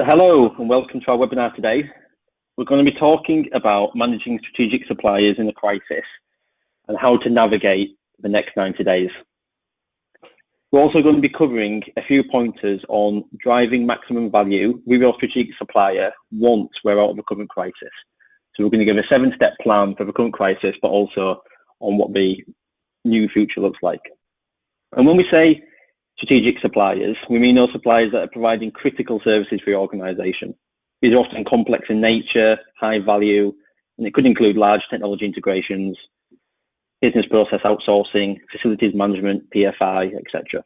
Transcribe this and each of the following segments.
So hello and welcome to our webinar today. We're going to be talking about managing strategic suppliers in a crisis and how to navigate the next 90 days. We're also going to be covering a few pointers on driving maximum value with your strategic supplier once we're out of the current crisis. So we're going to give a 7-step plan for the current crisis, but also on what the new future looks like. And when we say strategic suppliers, we mean those suppliers that are providing critical services for your organization. These are often complex in nature, high value, and it could include large technology integrations, business process outsourcing, facilities management, PFI, etc.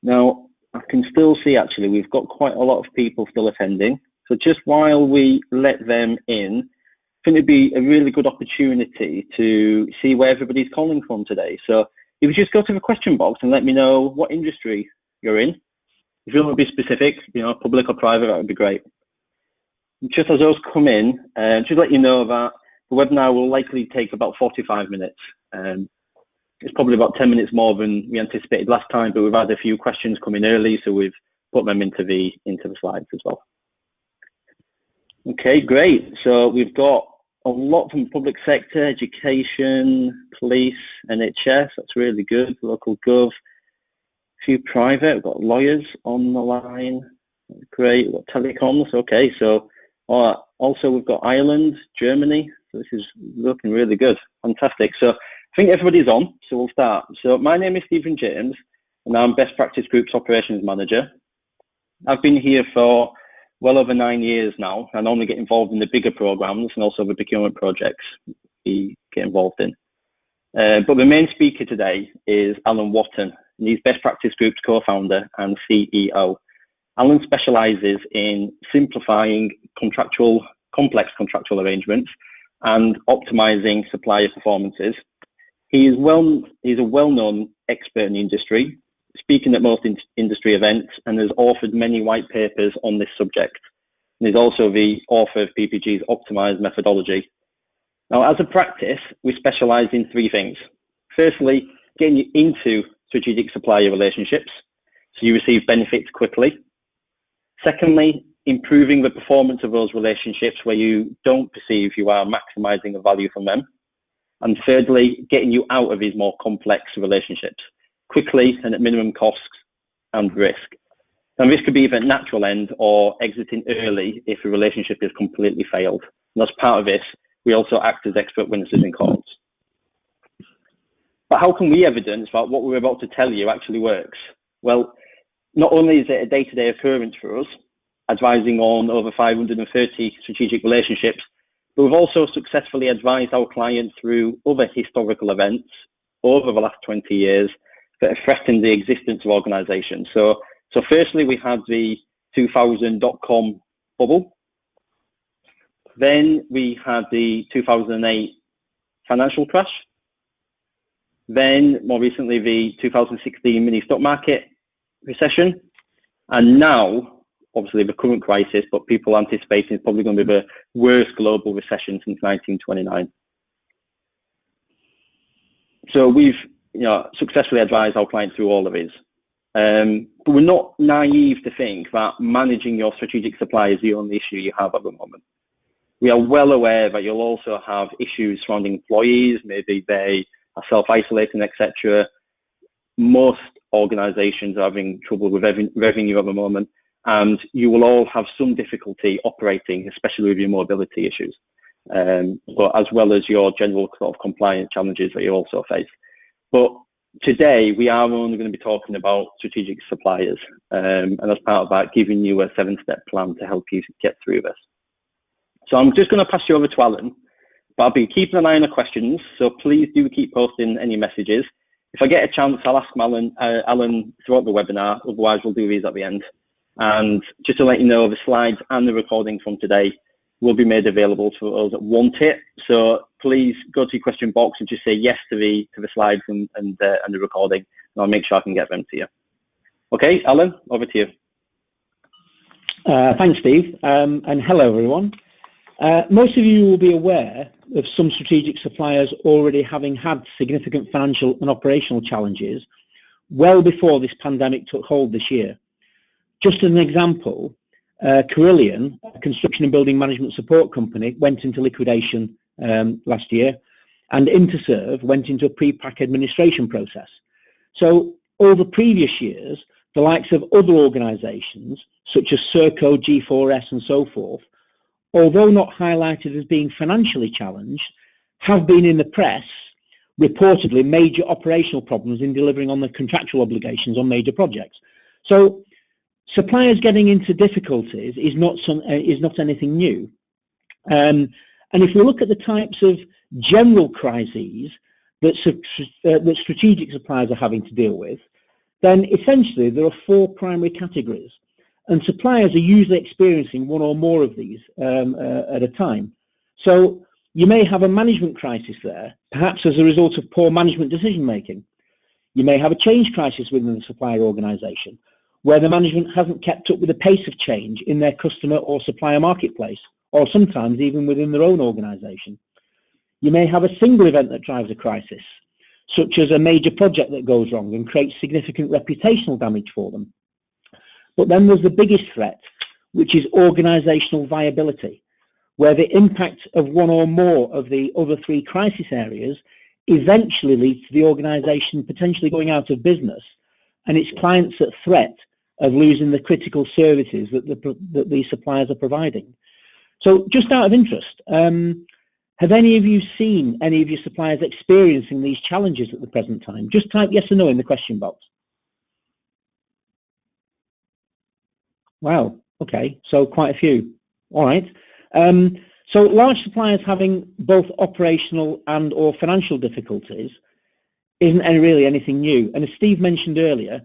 Now, I can still see actually we've got quite a lot of people still attending. So just while we let them in, I think it'd be a really good opportunity to see where everybody's calling from today. So if you just go to the question box and let me know what industry you're in. If you want to be specific, public or private, that would be great. Just as those come in, just let you know that the webinar will likely take about 45 minutes. It's probably about 10 minutes more than we anticipated last time, but we've had a few questions come in early, so we've put them into the slides as well. Okay, great. So we've got a lot from the public sector, education, police, NHS, that's really good, local gov, a few private, we've got lawyers on the line, great, we've got telecoms, okay, so also we've got Ireland, Germany, so this is looking really good, fantastic. So I think everybody's on, so we'll start. So my name is Stephen James, and I'm Best Practice Group's Operations Manager. I've been here for well over 9 years now, and only get involved in the bigger programs and also the procurement projects we get involved in. But the main speaker today is Alan Watton, and he's Best Practice Group's co-founder and CEO. Alan specialises in simplifying complex contractual arrangements and optimising supplier performances. He's a well-known expert in the industry, speaking at most industry events, and has authored many white papers on this subject. And he's also the author of PPG's Optimised methodology. Now, as a practice, we specialise in 3 things. Firstly, getting you into strategic supplier relationships, so you receive benefits quickly. Secondly, improving the performance of those relationships where you don't perceive you are maximising the value from them. And thirdly, getting you out of these more complex relationships quickly and at minimum costs and risk. And this could be either natural end or exiting early if the relationship is completely failed. And as part of this, we also act as expert witnesses in courts. But how can we evidence that what we're about to tell you actually works? Well, not only is it a day-to-day occurrence for us, advising on over 530 strategic relationships, but we've also successfully advised our clients through other historical events over the last 20 years that have threatened the existence of organisations. So firstly, we had the 2000 dot-com bubble. Then we had the 2008 financial crash. Then, more recently, the 2016 mini stock market recession. And now, obviously, the current crisis, but people anticipating it's probably going to be the worst global recession since 1929. So we've successfully advised our clients through all of these. But we're not naive to think that managing your strategic supply is the only issue you have at the moment. We are well aware that you'll also have issues surrounding employees, maybe they are self-isolating, etc. Most organisations are having trouble with revenue at the moment, and you will all have some difficulty operating, especially with your mobility issues, but as well as your general sort of compliance challenges that you also face. But today, we are only going to be talking about strategic suppliers, and as part of that, giving you a 7-step plan to help you get through this. So I'm just going to pass you over to Alan, but I'll be keeping an eye on the questions, so please do keep posting any messages. If I get a chance, I'll ask Alan throughout the webinar, otherwise we'll do these at the end. And just to let you know, the slides and the recording from today will be made available to those that want it. So please go to your question box and just say yes to the slides and the recording, and I'll make sure I can get them to you. Okay, Alan, over to you. Thanks, Steve, and hello, everyone. Most of you will be aware of some strategic suppliers already having had significant financial and operational challenges well before this pandemic took hold this year. Just as an example, Carillion, a construction and building management support company, went into liquidation last year, and Interserve went into a pre-pack administration process. So over previous years, the likes of other organisations, such as Serco, G4S and so forth, although not highlighted as being financially challenged, have been in the press reportedly major operational problems in delivering on the contractual obligations on major projects. So suppliers getting into difficulties is not anything new. And if we look at the types of general crises that strategic suppliers are having to deal with, then essentially there are four primary categories, and suppliers are usually experiencing one or more of these at a time. So you may have a management crisis there, perhaps as a result of poor management decision making. You may have a change crisis within the supplier organisation, where the management hasn't kept up with the pace of change in their customer or supplier marketplace, or sometimes even within their own organisation. You may have a single event that drives a crisis, such as a major project that goes wrong and creates significant reputational damage for them. But then there's the biggest threat, which is organisational viability, where the impact of one or more of the other three crisis areas eventually leads to the organisation potentially going out of business and its clients at threat of losing the critical services that these suppliers are providing. So just out of interest, have any of you seen any of your suppliers experiencing these challenges at the present time? Just type yes or no in the question box. Wow, okay, so quite a few. All right. So large suppliers having both operational and or financial difficulties isn't really anything new. And as Steve mentioned earlier,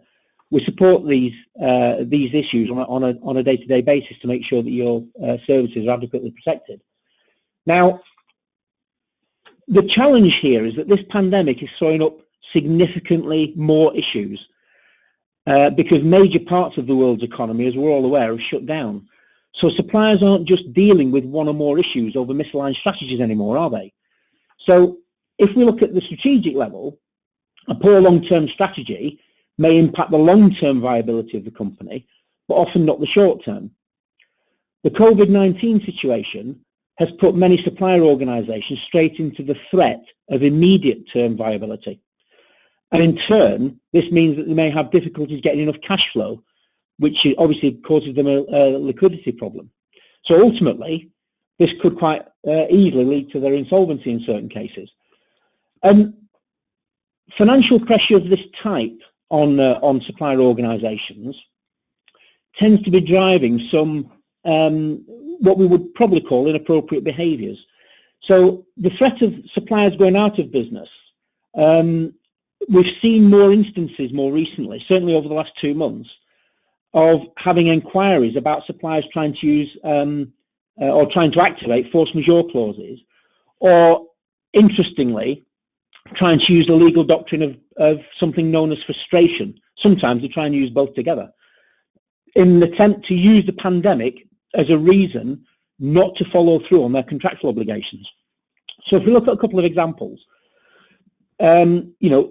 we support these issues on a day-to-day basis to make sure that your services are adequately protected. Now, the challenge here is that this pandemic is throwing up significantly more issues because major parts of the world's economy, as we're all aware, have shut down. So suppliers aren't just dealing with one or more issues over misaligned strategies anymore, are they? So if we look at the strategic level, a poor long-term strategy may impact the long-term viability of the company, but often not the short-term. The COVID-19 situation has put many supplier organisations straight into the threat of immediate term viability. And in turn, this means that they may have difficulties getting enough cash flow, which obviously causes them a liquidity problem. So ultimately, this could quite easily lead to their insolvency in certain cases. Financial pressure of this type on supplier organisations tends to be driving some what we would probably call inappropriate behaviours. So the threat of suppliers going out of business, we've seen more instances more recently, certainly over the last 2 months, of having inquiries about suppliers trying to use or trying to activate force majeure clauses, or interestingly, trying to use the legal doctrine of something known as frustration. Sometimes they try and use both together in an attempt to use the pandemic as a reason not to follow through on their contractual obligations. So if we look at a couple of examples,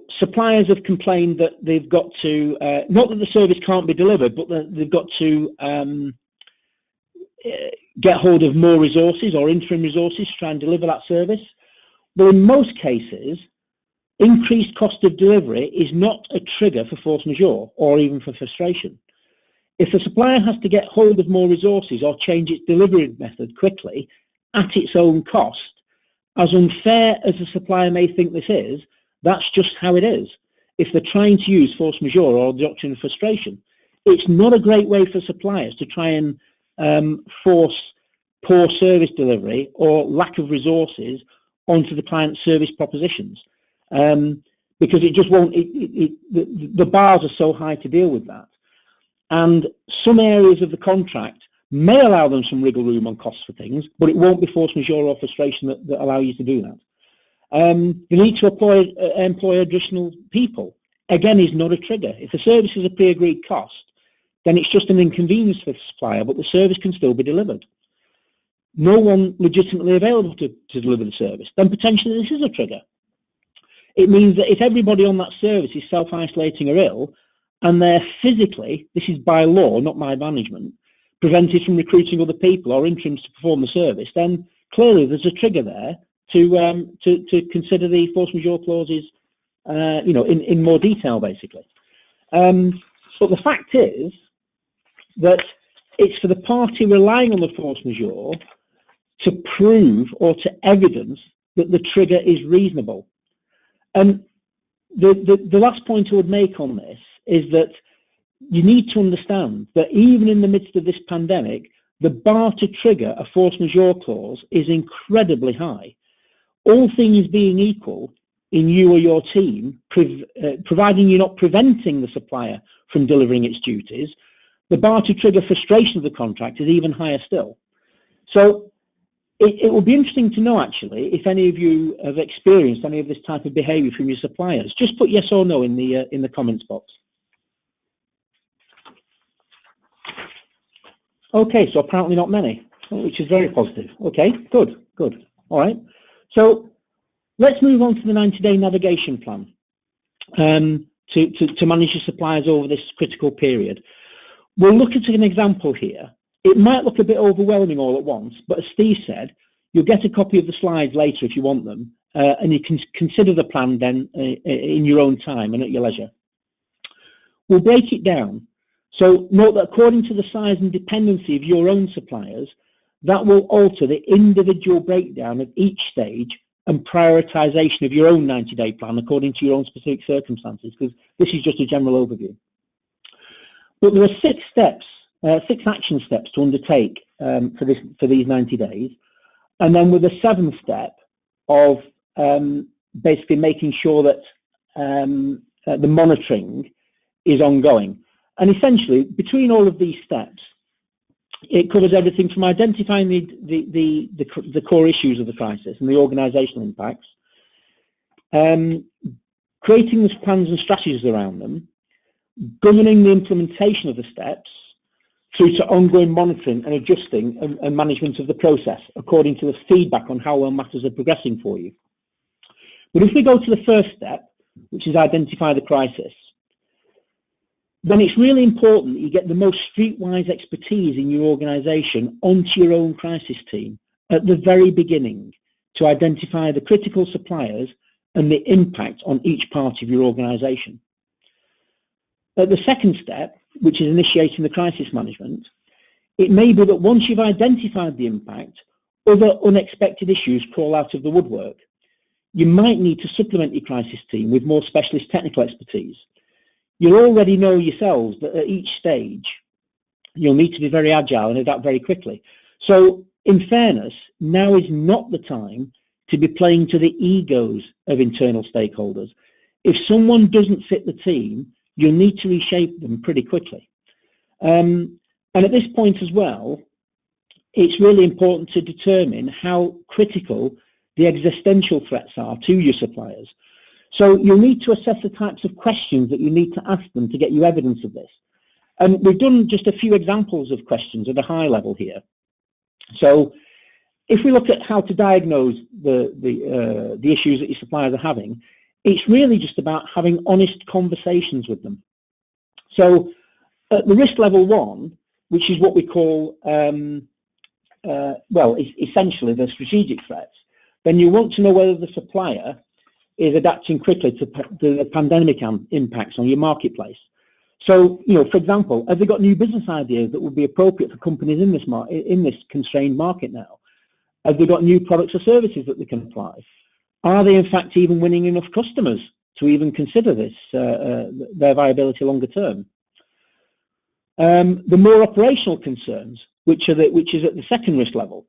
suppliers have complained that they've got to, not that the service can't be delivered, but that they've got to get hold of more resources or interim resources to try and deliver that service. But in most cases, increased cost of delivery is not a trigger for force majeure or even for frustration. If a supplier has to get hold of more resources or change its delivery method quickly at its own cost, as unfair as the supplier may think this is, that's just how it is. If they're trying to use force majeure or the doctrine of frustration, it's not a great way for suppliers to try and force poor service delivery or lack of resources onto the client's service propositions, because it just won't, the bars are so high to deal with that. And some areas of the contract may allow them some wriggle room on costs for things, but it won't be force majeure or frustration that allow you to do that. The need to employ additional people, again, is not a trigger. If the service is a pre-agreed cost, then it's just an inconvenience for the supplier, but the service can still be delivered. No one legitimately available to deliver the service, then potentially this is a trigger. It means that if everybody on that service is self-isolating or ill, and they're physically, this is by law, not my management, prevented from recruiting other people or interims to perform the service, then clearly there's a trigger there to consider the force majeure clauses, in more detail, basically. But the fact is that it's for the party relying on the force majeure to prove or to evidence that the trigger is reasonable. And the last point I would make on this is that you need to understand that even in the midst of this pandemic, the bar to trigger a force majeure clause is incredibly high. All things being equal in you or your team, providing you're not preventing the supplier from delivering its duties, the bar to trigger frustration of the contract is even higher still. So it will be interesting to know, actually, if any of you have experienced any of this type of behaviour from your suppliers. Just put yes or no in the comments box. Okay, so apparently not many, which is very positive. Okay, good. All right. So let's move on to the 90-day navigation plan to manage your suppliers over this critical period. We'll look at an example here. It might look a bit overwhelming all at once, but as Steve said, you'll get a copy of the slides later if you want them, and you can consider the plan then in your own time and at your leisure. We'll break it down. So note that according to the size and dependency of your own suppliers, that will alter the individual breakdown of each stage and prioritization of your own 90-day plan according to your own specific circumstances, because this is just a general overview. But there are 6 steps, 6 action steps to undertake for these 90 days, and then with a 7th step of basically making sure that the monitoring is ongoing. And essentially, between all of these steps, it covers everything from identifying the core issues of the crisis and the organisational impacts, creating the plans and strategies around them, governing the implementation of the steps, through to ongoing monitoring and adjusting and management of the process according to the feedback on how well matters are progressing for you. But if we go to the first step, which is identify the crisis, then it's really important that you get the most streetwise expertise in your organisation onto your own crisis team at the very beginning to identify the critical suppliers and the impact on each part of your organisation. At the second step, which is initiating the crisis management, it may be that once you've identified the impact, other unexpected issues crawl out of the woodwork. You might need to supplement your crisis team with more specialist technical expertise. You'll already know yourselves that at each stage, you'll need to be very agile and adapt very quickly. So, in fairness, now is not the time to be playing to the egos of internal stakeholders. If someone doesn't fit the team, you'll need to reshape them pretty quickly. And at this point as well, it's really important to determine how critical the existential threats are to your suppliers. So you'll need to assess the types of questions that you need to ask them to get you evidence of this. And we've done just a few examples of questions at a high level here. So if we look at how to diagnose the issues that your suppliers are having, it's really just about having honest conversations with them. So at the risk level 1, which is what we call, essentially the strategic threats, then you want to know whether the supplier is adapting quickly to the pandemic impacts on your marketplace. So, for example, have they got new business ideas that would be appropriate for companies in this constrained market now? Have they got new products or services that they can apply? Are they in fact even winning enough customers to even consider this, their viability longer term? The more operational concerns, which is at the second risk level,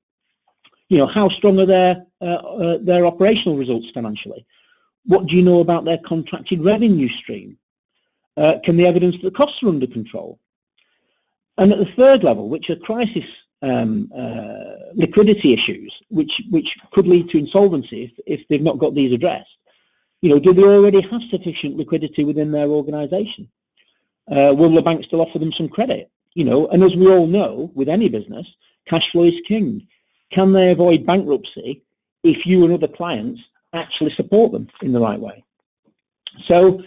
how strong are their operational results financially? What do you know about their contracted revenue stream? Can they evidence that the costs are under control? And at the third level, which are crisis liquidity issues, which could lead to insolvency if they've not got these addressed. Do they already have sufficient liquidity within their organisation? Will the bank still offer them some credit? And as we all know, with any business, cash flow is king. Can they avoid bankruptcy if you and other clients actually support them in the right way? So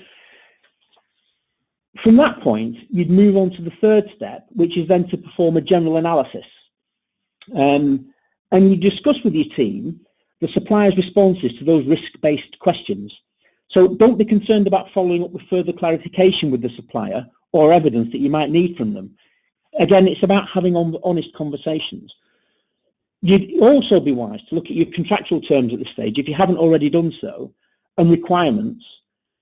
From that point, you'd move on to the third step, which is then to perform a general analysis. And you discuss with your team the supplier's responses to those risk-based questions. So don't be concerned about following up with further clarification with the supplier or evidence that you might need from them. Again, it's about having honest conversations. You'd also be wise to look at your contractual terms at this stage, if you haven't already done so, and requirements,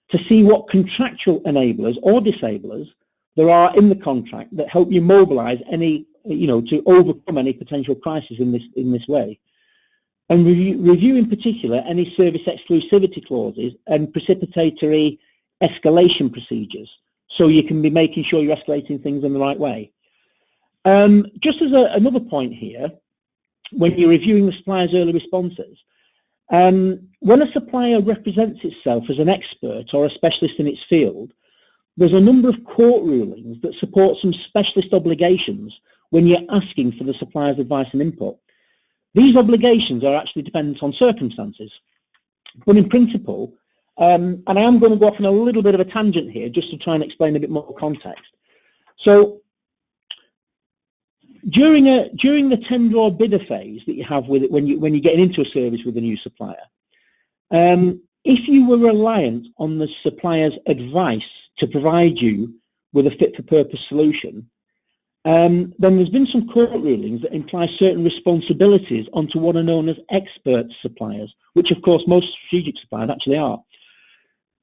to see what contractual enablers or disablers there are in the contract that help you mobilize any, to overcome any potential crisis in this way. And review in particular any service exclusivity clauses and precipitatory escalation procedures, so you can be making sure you're escalating things in the right way. Just as another point here, when you're reviewing the supplier's early responses, when a supplier represents itself as an expert or a specialist in its field, there's a number of court rulings that support some specialist obligations when you're asking for the supplier's advice and input. These obligations are actually dependent on circumstances, but in principle, and I am going to go off on a little bit of a tangent here just to try and explain a bit more context. So during the tender or bidder phase that you have with it when you get into a service with a new supplier, if you were reliant on the supplier's advice to provide you with a fit-for-purpose solution, then there's been some court rulings that imply certain responsibilities onto what are known as expert suppliers, which of course most strategic suppliers actually are.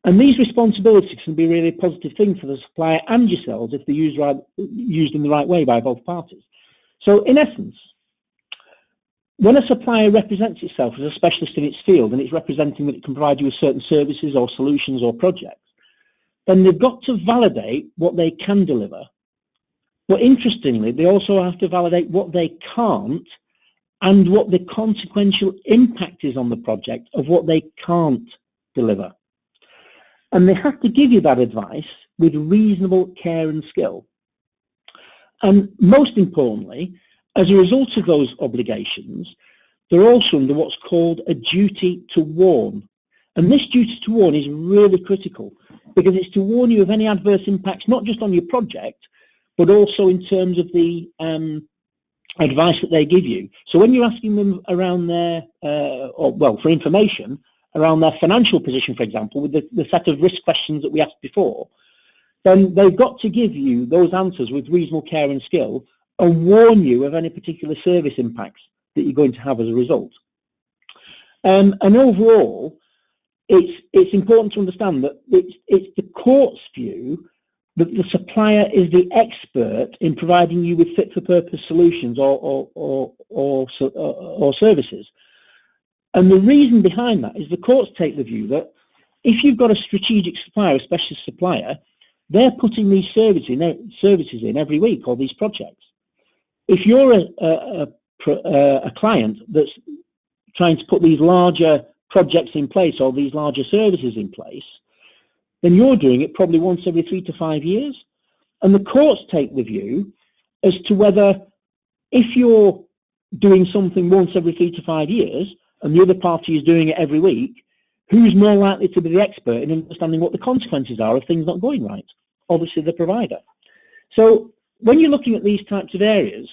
And these responsibilities can be really a positive thing for the supplier and yourselves if they're used in the right way by both parties. So in essence, when a supplier represents itself as a specialist in its field and it's representing that it can provide you with certain services or solutions or projects, then they've got to validate what they can deliver. But interestingly, they also have to validate what they can't and what the consequential impact is on the project of what they can't deliver. And they have to give you that advice with reasonable care and skill. And most importantly, as a result of those obligations, they're also under what's called a duty to warn. And this duty to warn is really critical because it's to warn you of any adverse impacts, not just on your project, but also in terms of the advice that they give you. So when you're asking them around their, for information, around their financial position, for example, with the set of risk questions that we asked before, then they've got to give you those answers with reasonable care and skill and warn you of any particular service impacts that you're going to have as a result. And overall, it's important to understand that it's the court's view that the supplier is the expert in providing you with fit-for-purpose solutions or services. And the reason behind that is the courts take the view that if you've got a strategic supplier, a specialist supplier, they're putting these services in every week, or these projects. If you're a client that's trying to put these larger projects in place or these larger services in place, then you're doing it probably once every 3 to 5 years. And the courts take the view as to whether if you're doing something once every 3 to 5 years and the other party is doing it every week, who's more likely to be the expert in understanding what the consequences are of things not going right? Obviously the provider. So when you're looking at these types of areas,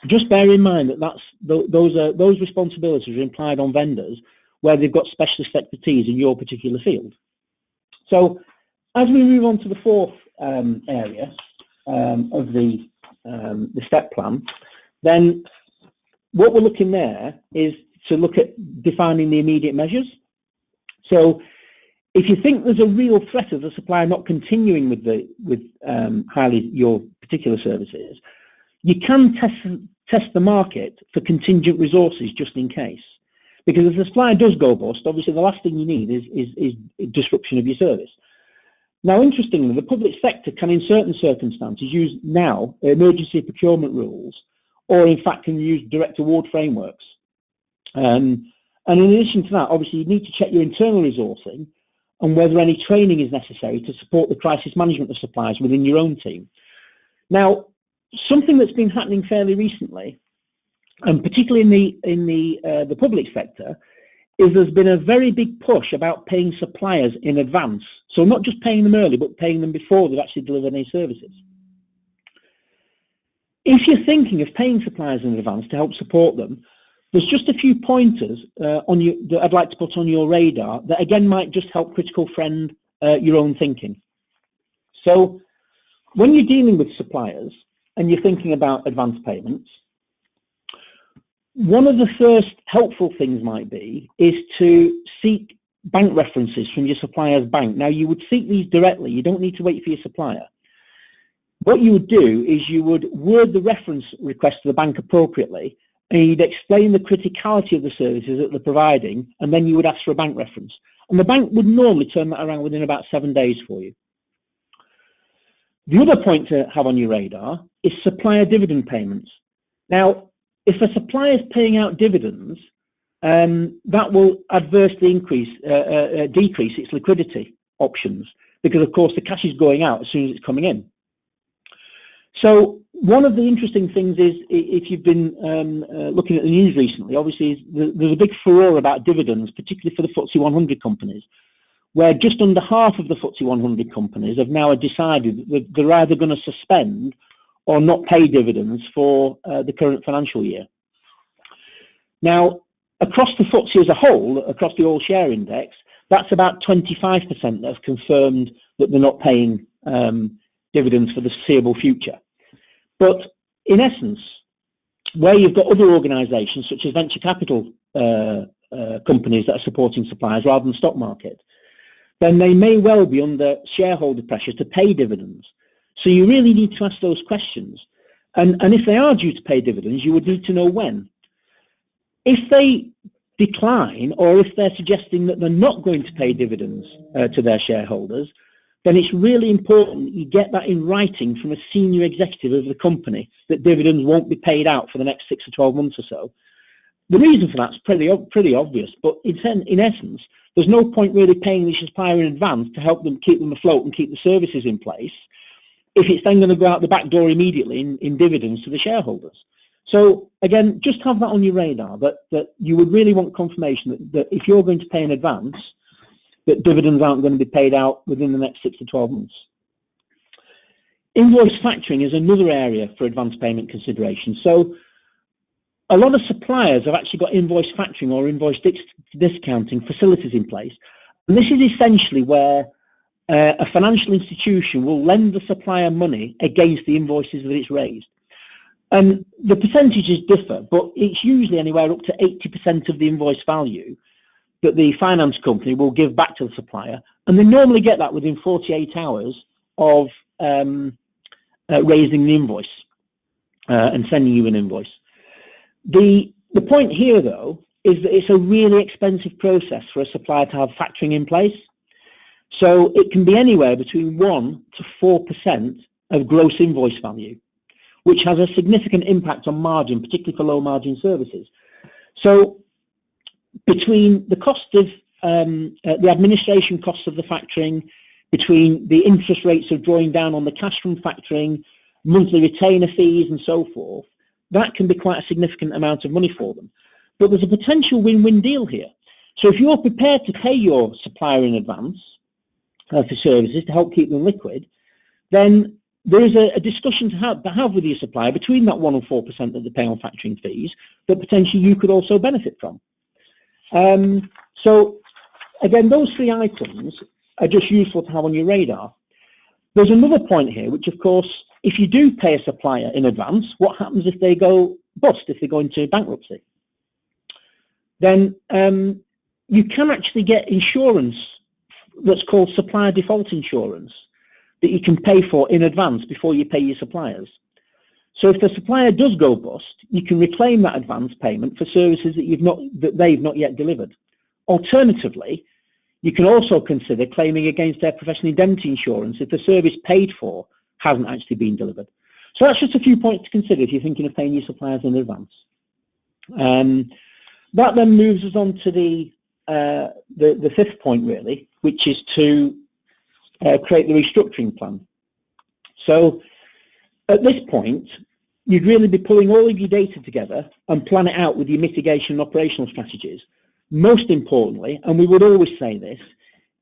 just bear in mind that those responsibilities are implied on vendors where they've got specialist expertise in your particular field. So as we move on to the fourth area of the step plan, then what we're looking there is to look at defining the immediate measures. So if you think there's a real threat of the supplier not continuing with your particular services, you can test the market for contingent resources just in case. Because if the supplier does go bust, obviously the last thing you need is disruption of your service. Now, interestingly, the public sector can, in certain circumstances, use now emergency procurement rules, or in fact can use direct award frameworks. And in addition to that, obviously you need to check your internal resourcing and whether any training is necessary to support the crisis management of suppliers within your own team. Now, something that's been happening fairly recently, and particularly in the public sector, is there's been a very big push about paying suppliers in advance. So not just paying them early, but paying them before they've actually delivered any services. If you're thinking of paying suppliers in advance to help support them, there's just a few pointers that I'd like to put on your radar that again might just help critical friend your own thinking. So when you're dealing with suppliers and you're thinking about advance payments, one of the first helpful things might be is to seek bank references from your supplier's bank. Now, you would seek these directly. You don't need to wait for your supplier. What you would do is you would word the reference request to the bank appropriately, and you'd explain the criticality of the services that they're providing, and then you would ask for a bank reference. And the bank would normally turn that around within about 7 days for you. The other point to have on your radar is supplier dividend payments. Now, if a supplier is paying out dividends, that will adversely decrease its liquidity options, because of course the cash is going out as soon as it's coming in. So one of the interesting things is, if you've been looking at the news recently, obviously there's a big furore about dividends, particularly for the FTSE 100 companies, where just under half of the FTSE 100 companies have now decided that they're either going to suspend or not pay dividends for the current financial year. Now, across the FTSE as a whole, across the all share index, that's about 25% that have confirmed that they're not paying dividends for the foreseeable future. But in essence, where you've got other organisations such as venture capital companies that are supporting suppliers rather than the stock market, then they may well be under shareholder pressure to pay dividends. So you really need to ask those questions. And if they are due to pay dividends, you would need to know when. If they decline, or if they're suggesting that they're not going to pay dividends to their shareholders, then it's really important that you get that in writing from a senior executive of the company that dividends won't be paid out for the next 6 or 12 months or so. The reason for that's pretty obvious, but in essence, there's no point really paying the supplier in advance to help them keep them afloat and keep the services in place if it's then going to go out the back door immediately in dividends to the shareholders. So again, just have that on your radar, that you would really want confirmation that if you're going to pay in advance, that dividends aren't going to be paid out within the next 6 to 12 months. Invoice factoring is another area for advance payment consideration. So a lot of suppliers have actually got invoice factoring or invoice discounting facilities in place. And this is essentially where a financial institution will lend the supplier money against the invoices that it's raised. And the percentages differ, but it's usually anywhere up to 80% of the invoice value that the finance company will give back to the supplier, and they normally get that within 48 hours of raising the invoice and sending you an invoice. The point here, though, is that it's a really expensive process for a supplier to have factoring in place. So it can be anywhere between 1 to 4% of gross invoice value, which has a significant impact on margin, particularly for low margin services. So between the cost of the administration costs of the factoring, between the interest rates of drawing down on the cash from factoring, monthly retainer fees and so forth, that can be quite a significant amount of money for them. But there's a potential win-win deal here. So if you're prepared to pay your supplier in advance for services to help keep them liquid, then there is a discussion to have with your supplier between that 1 and 4% that they pay on factoring fees that potentially you could also benefit from. So again, those 3 items are just useful to have on your radar. There's another point here, which of course, if you do pay a supplier in advance, what happens if they go bust, if they go into bankruptcy? Then you can actually get insurance that's called supplier default insurance that you can pay for in advance before you pay your suppliers. So if the supplier does go bust, you can reclaim that advance payment for services that they've not yet delivered. Alternatively, you can also consider claiming against their professional indemnity insurance if the service paid for hasn't actually been delivered. So that's just a few points to consider if you're thinking of paying your suppliers in advance. That then moves us on to the 5th point, really, which is to create the restructuring plan. So at this point, you'd really be pulling all of your data together and plan it out with your mitigation and operational strategies most importantly, and we would always say this,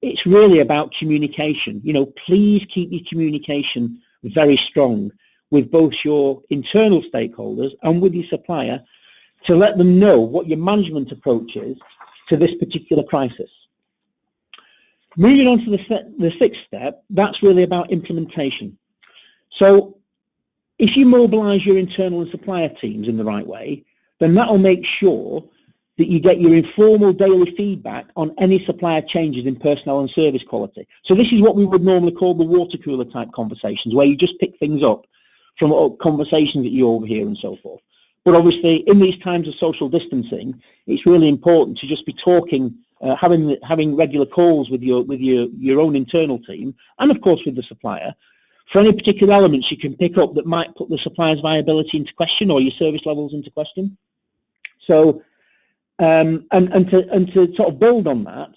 it's really about communication. You know, please keep your communication very strong with both your internal stakeholders and with your supplier to let them know what your management approach is to this particular crisis. Moving on to the sixth step, that's really about implementation. So if you mobilize your internal and supplier teams in the right way, then that'll make sure that you get your informal daily feedback on any supplier changes in personnel and service quality. So this is what we would normally call the water cooler type conversations, where you just pick things up from conversations that you overhear and so forth. But obviously, in these times of social distancing, it's really important to just be talking, having regular calls with your own internal team, and of course with the supplier, for any particular elements you can pick up that might put the supplier's viability into question or your service levels into question. So, and to sort of build on that,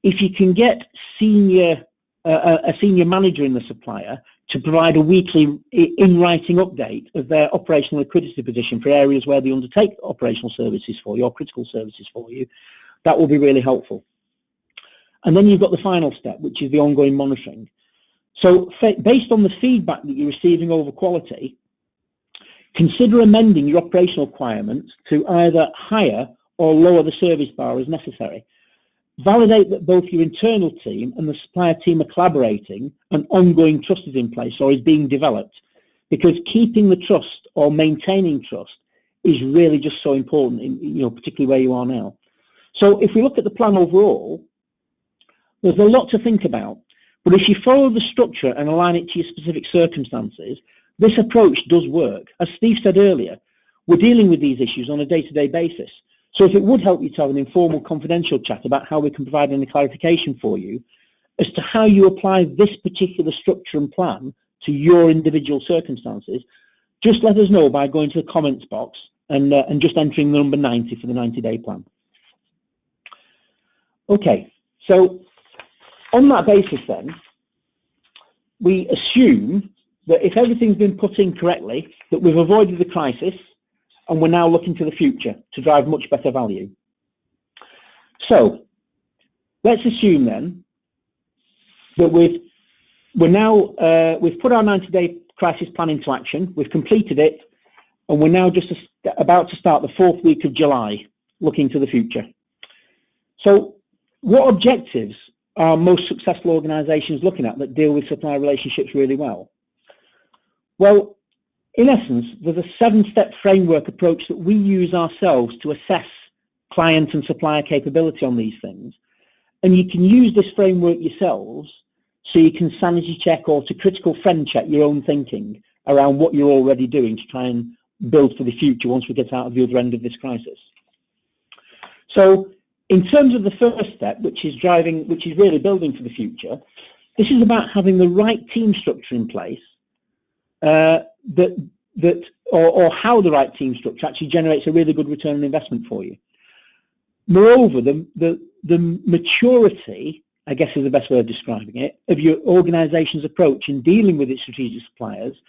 if you can get a senior manager in the supplier to provide a weekly in-writing update of their operational liquidity position for areas where they undertake operational services for you or critical services for you, that will be really helpful. And then you've got the final step, which is the ongoing monitoring. So based on the feedback that you're receiving over quality, consider amending your operational requirements to either higher or lower the service bar as necessary. Validate that both your internal team and the supplier team are collaborating and ongoing trust is in place or is being developed, because keeping the trust or maintaining trust is really just so important, particularly where you are now. So if we look at the plan overall, there's a lot to think about, but if you follow the structure and align it to your specific circumstances, this approach does work. As Steve said earlier, we're dealing with these issues on a day-to-day basis. So if it would help you to have an informal confidential chat about how we can provide any clarification for you as to how you apply this particular structure and plan to your individual circumstances, just let us know by going to the comments box and just entering the number 90 for the 90-day plan. Okay, so on that basis then, we assume that if everything's been put in correctly, that we've avoided the crisis, and we're now looking to the future to drive much better value. So let's assume then that we've put our 90-day crisis plan into action, we've completed it, and we're now just about to start the 4th week of July, looking to the future. So what objectives are most successful organisations looking at that deal with supplier relationships really well? Well, in essence, there's a 7-step framework approach that we use ourselves to assess client and supplier capability on these things. And you can use this framework yourselves so you can sanity check or to critical friend check your own thinking around what you're already doing to try and build for the future once we get out of the other end of this crisis. So in terms of the first step, which is really building for the future, this is about having the right team structure in place or how the right team structure actually generates a really good return on investment for you. Moreover, the maturity, I guess is the best way of describing it, of your organisation's approach in dealing with its strategic suppliers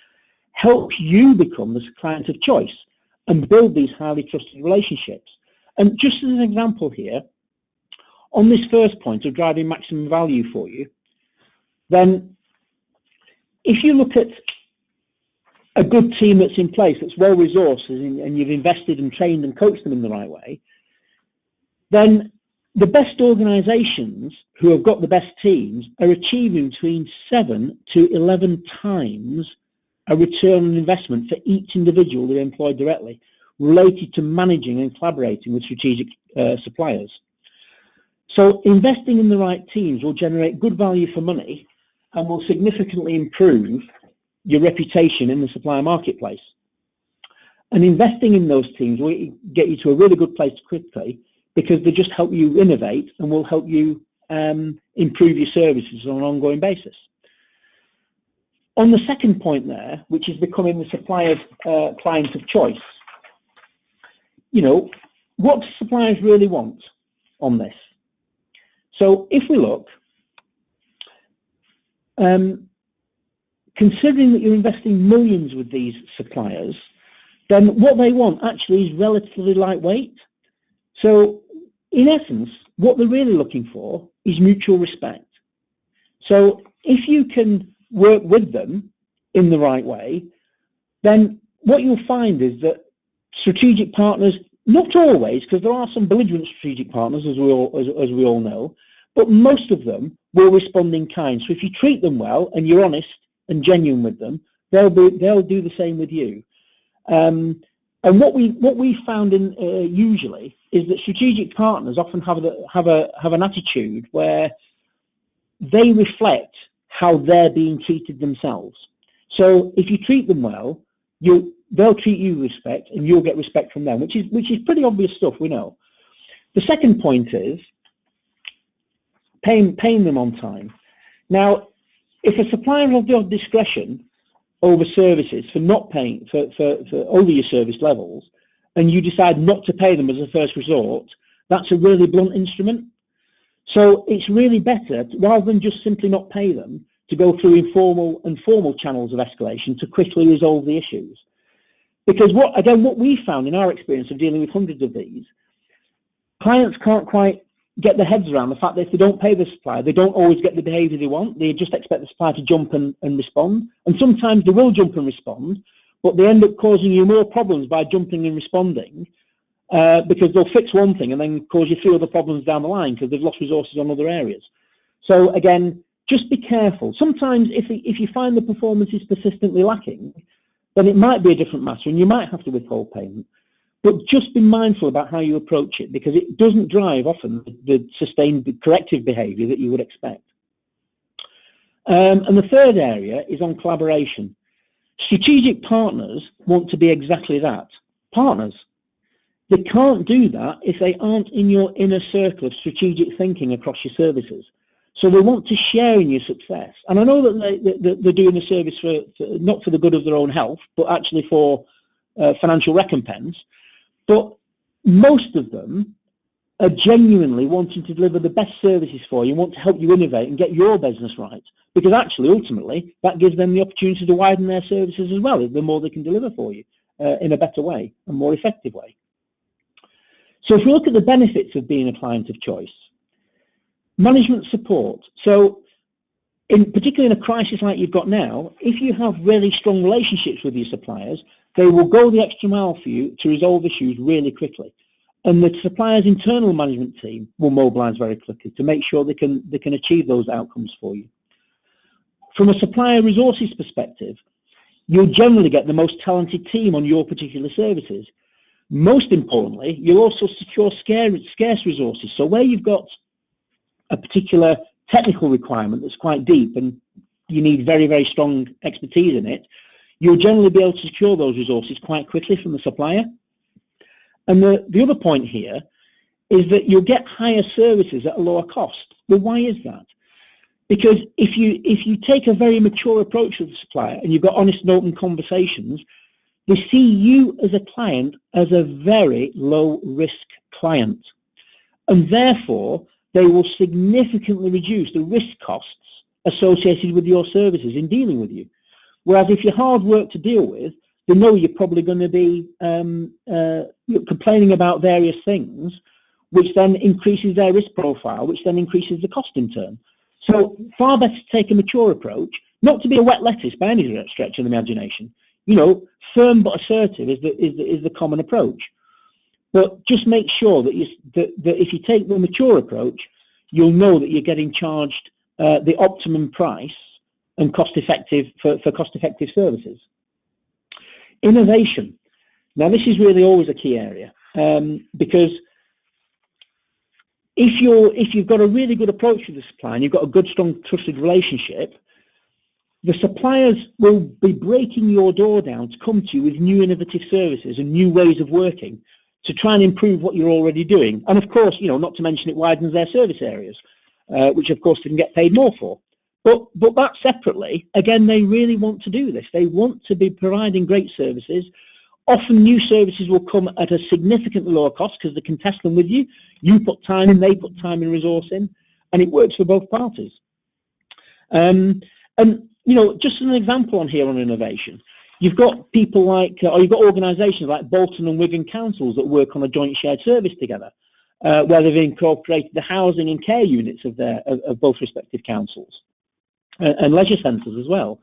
helps you become the client of choice and build these highly trusted relationships. And just as an example here, on this first point of driving maximum value for you, then if you look at a good team that's in place, that's well resourced, and you've invested and trained and coached them in the right way, then the best organisations who have got the best teams are achieving between 7 to 11 times a return on investment for each individual they employ directly, related to managing and collaborating with strategic suppliers. So investing in the right teams will generate good value for money and will significantly improve your reputation in the supplier marketplace. And investing in those teams will get you to a really good place quickly, because they just help you innovate and will help you improve your services on an ongoing basis. On the second point there, which is becoming the supplier's client of choice, what do suppliers really want on this? So if we look, considering that you're investing millions with these suppliers, then what they want actually is relatively lightweight. So in essence, what they're really looking for is mutual respect. So if you can work with them in the right way, then what you'll find is that strategic partners, not always, because there are some belligerent strategic partners, as we all know, but most of them will respond in kind. So if you treat them well and you're honest and genuine with them, they'll do the same with you. And what we found in usually is that strategic partners often have an attitude where they reflect how they're being treated themselves. So if you treat them well, they'll treat you with respect, and you'll get respect from them, which is pretty obvious stuff, we know. The second point is paying them on time. Now, if a supplier has the discretion over services for not paying for over your service levels, and you decide not to pay them as a first resort, that's a really blunt instrument. So it's really better, rather than just simply not pay them, to go through informal and formal channels of escalation to quickly resolve the issues. Because what we found in our experience of dealing with hundreds of these, clients can't quite get their heads around the fact that if they don't pay the supplier, they don't always get the behaviour they want. They just expect the supplier to jump and respond. And sometimes they will jump and respond, but they end up causing you more problems by jumping and responding, because they'll fix one thing and then cause you 3 other problems down the line because they've lost resources on other areas. So again, just be careful. Sometimes if you find the performance is persistently lacking, then it might be a different matter and you might have to withhold payment. But just be mindful about how you approach it, because it doesn't drive often the sustained corrective behaviour that you would expect. And the third area is on collaboration. Strategic partners want to be exactly that, partners. They can't do that if they aren't in your inner circle of strategic thinking across your services. So they want to share in your success. And I know that they're doing the service for not for the good of their own health, but actually for financial recompense. But most of them are genuinely wanting to deliver the best services for you, want to help you innovate and get your business right. Because actually, ultimately, that gives them the opportunity to widen their services as well, the more they can deliver for you in a better way, a more effective way. So if we look at the benefits of being a client of choice, management support. So particularly in a crisis like you've got now, if you have really strong relationships with your suppliers, they will go the extra mile for you to resolve issues really quickly. And the supplier's internal management team will mobilise very quickly to make sure they can achieve those outcomes for you. From a supplier resources perspective, you'll generally get the most talented team on your particular services. Most importantly, you'll also secure scarce resources. So where you've got a particular technical requirement that's quite deep and you need very, very strong expertise in it, you'll generally be able to secure those resources quite quickly from the supplier. And the other point here is that you'll get higher services at a lower cost. Well, why is that? Because if you take a very mature approach with the supplier and you've got honest and open conversations, they see you as a client as a very low risk client. And therefore, they will significantly reduce the risk costs associated with your services in dealing with you. Whereas if you're hard work to deal with, they know you're probably going to be complaining about various things, which then increases their risk profile, which then increases the cost in turn. So far better to take a mature approach, not to be a wet lettuce by any stretch of the imagination. You know, firm but assertive is the common approach. But just make sure that if you take the mature approach, you'll know that you're getting charged the optimum price and cost-effective for cost-effective services. Innovation. Now, this is really always a key area because if you've got a really good approach to the supplier and you've got a good, strong, trusted relationship, the suppliers will be breaking your door down to come to you with new innovative services and new ways of working to try and improve what you're already doing. And of course, you know, not to mention it widens their service areas, which of course they can get paid more for. But that separately, again, they really want to do this. They want to be providing great services. Often new services will come at a significantly lower cost because they can test them with you. You put time in, they put time and resource in, and it works for both parties. And, you know, just an example on here on innovation. You've got people like, or you've got organisations like Bolton and Wigan councils that work on a joint shared service together. where they've incorporated the housing and care units of both respective councils and leisure centres as well,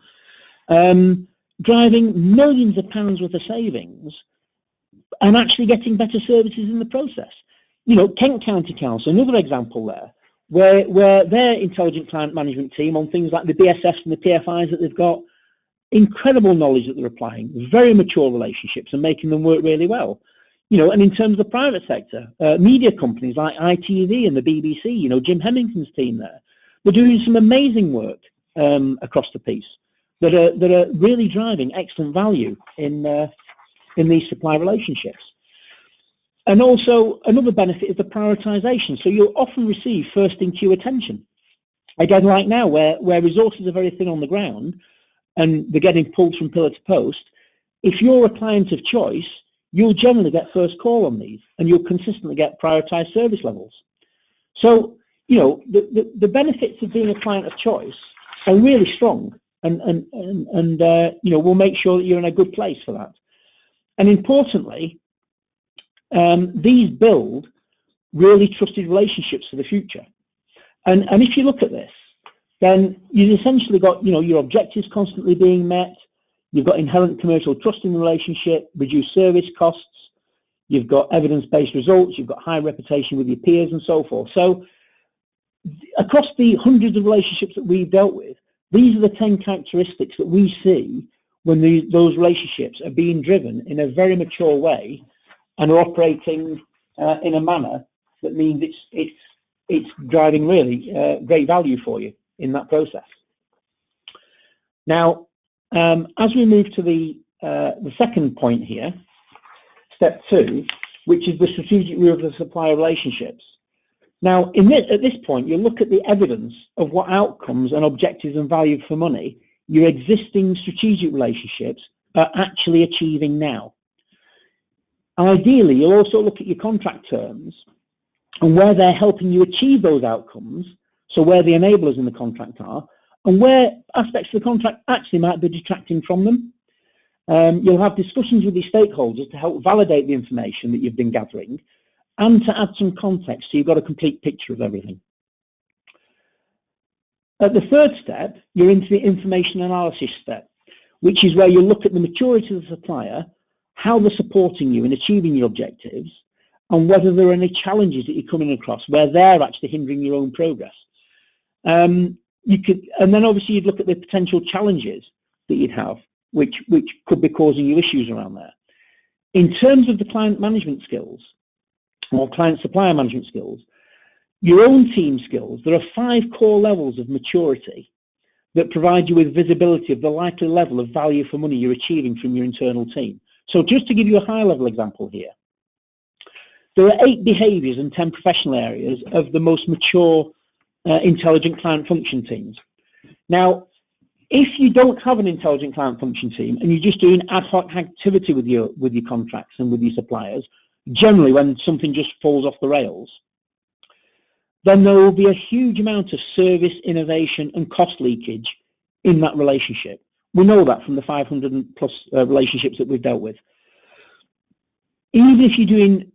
driving millions of pounds worth of savings and actually getting better services in the process. You know, Kent County Council, another example there, where their intelligent client management team on things like the BSFs and the PFIs that they've got, incredible knowledge that they're applying, very mature relationships and making them work really well. You know, and in terms of the private sector, media companies like ITV and the BBC, you know, Jim Hemmington's team there, they're doing some amazing work across the piece that are really driving excellent value in these supply relationships. And also another benefit is the prioritisation. So you'll often receive first in queue attention. Again, like now, where resources are very thin on the ground and they're getting pulled from pillar to post, if you're a client of choice, you'll generally get first call on these and you'll consistently get prioritised service levels. So, you know, the benefits of being a client of choice are really strong and you know, we'll make sure that you're in a good place for that. And importantly, these build really trusted relationships for the future. And if you look at this, then you've essentially got, you know, your objectives constantly being met. You've got inherent commercial trust in the relationship, reduced service costs. You've got evidence-based results. You've got high reputation with your peers and so forth. So across the hundreds of relationships that we've dealt with, these are the 10 characteristics that we see when those relationships are being driven in a very mature way and are operating in a manner that means it's driving really great value for you in that process. Now, as we move to the second point here, step 2, which is the strategic review of the supplier relationships. Now, at this point, you look at the evidence of what outcomes and objectives and value for money your existing strategic relationships are actually achieving now. Ideally, you'll also look at your contract terms and where they're helping you achieve those outcomes, so where the enablers in the contract are, and where aspects of the contract actually might be detracting from them. You'll have discussions with your stakeholders to help validate the information that you've been gathering and to add some context so you've got a complete picture of everything. At the third step, you're into the information analysis step, which is where you look at the maturity of the supplier, how they're supporting you in achieving your objectives, and whether there are any challenges that you're coming across where they're actually hindering your own progress. And then obviously you'd look at the potential challenges that you'd have, which could be causing you issues around there. In terms of the client management skills, or client supplier management skills, your own team skills, there are 5 core levels of maturity that provide you with visibility of the likely level of value for money you're achieving from your internal team. So just to give you a high-level example here, there are 8 behaviours and 10 professional areas of the most mature intelligent client function teams. Now, if you don't have an intelligent client function team and you're just doing ad hoc activity with your contracts and with your suppliers, generally when something just falls off the rails, then there will be a huge amount of service, innovation and cost leakage in that relationship. We know that from the 500 plus relationships that we've dealt with. Even if you're doing